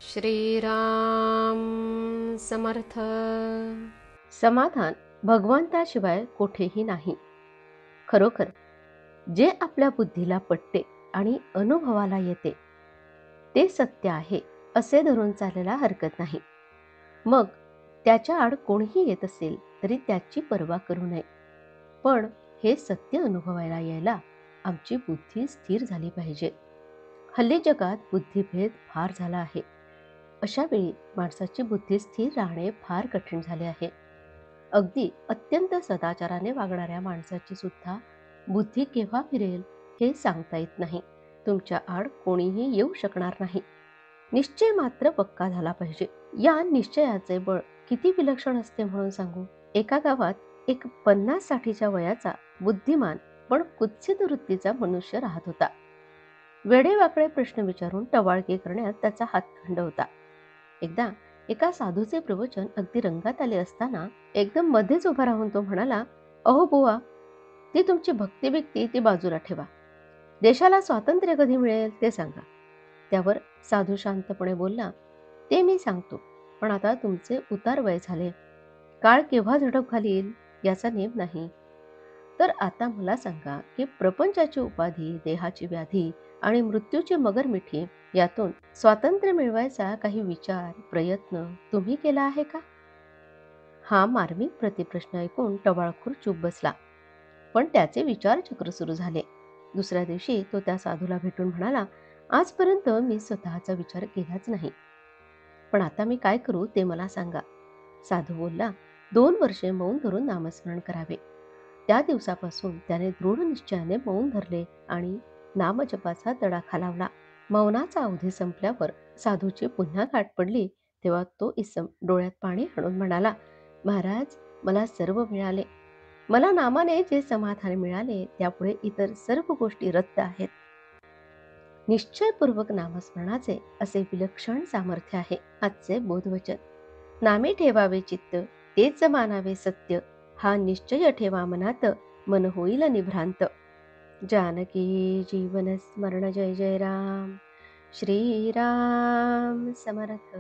श्रीराम समर्थ. समाधान भगवंताशिवाय कुठेही नाही. खरोखर जे आपल्या बुद्धीला पटते आणि अनुभवाला येते ते सत्य आहे असे धरून चालायला हरकत नाही. मग त्याच्या आड कोणीही येत असेल तरी त्याची पर्वा करू नये. पण हे सत्य अनुभवायला यायला आमची बुद्धी स्थिर झाली पाहिजे. हल्ली जगात बुद्धिभेद फार झाला आहे. अशा वेळी माणसाची बुद्धी स्थिर राहणे फार कठीण झाले आहे. अगदी अत्यंत सदाचाराने वागणाऱ्या माणसाची सुद्धा बुद्धी केव्हा फिरेल हे सांगता येत नाही. तुमच्या आड कोणीही येऊ शकणार नाही. निश्चय मात्र पक्का झाला पाहिजे. या निश्चयाचे बळ किती विलक्षण असते म्हणून सांगू. एका गावात एक 50-60च्या वयाचा बुद्धिमान पण कुत्सित वृत्तीचा मनुष्य राहत होता. वेडेवाकडे प्रश्न विचारून टवाळकी करण्यात त्याचा हातखंड होता. एकदा एका साधूचे प्रवचन अगदी रंगात आले असताना एकदम मध्येच उभा राहून तो म्हणाला, "अहो बुवा, ती तुमची भक्ती ती बाजूला ठेवा. देशाला स्वातंत्र्य कधी मिळेल ते सांगा." त्यावर साधू शांतपणे बोलला, "ते मी सांगतो, पण आता तुमचे उतार वय झाले. काळ केव्हा झडप घालील याचा नेम नाही. तर आता मला सांगा की प्रपंचाची उपाधी, देहाची व्याधी आणि मृत्यूची मगरमिठी यातून स्वातंत्र्य मिळवायचा काही विचार, प्रयत्न तुम्ही केला आहे का?" हा मार्मिक प्रतिप्रश्न ऐकून टवाळखोर चूप बसला. पण त्याचे विचारचक्र सुरू झाले. दुसऱ्या दिवशी तो त्या साधूला भेटून म्हणाला, "आजपर्यंत मी स्वतःचा विचार केलाच नाही. पण आता मी काय करू ते मला सांगा." साधू बोलला, 2 वर्षे मौन धरून नामस्मरण करावे. त्या दिवसापासून त्याने दृढ निश्चयाने मौन धरले आणि नामजपाचा तडाखा लावला. मौनाचा अवधी संपल्यावर साधूची पुन्हा गाठ पडली तेव्हा तो इसम डोळ्यात पाणी आणून म्हणाला, "महाराज, मला सर्व मिळाले. मला नामाने जे समाधान मिळाले त्यापुढे इतर सर्व गोष्टी रद्द आहेत." निश्चयपूर्वक नामस्मरणाचे असे विलक्षण सामर्थ्य आहे. आजचे बोधवचन. नामे ठेवावे चित्त, तेच मानावे सत्य. हा निश्चय ठेवा मनात, मन होईल निभ्रांत. जानकी जीवन स्मरण, जय जय राम. श्रीराम समर्थ.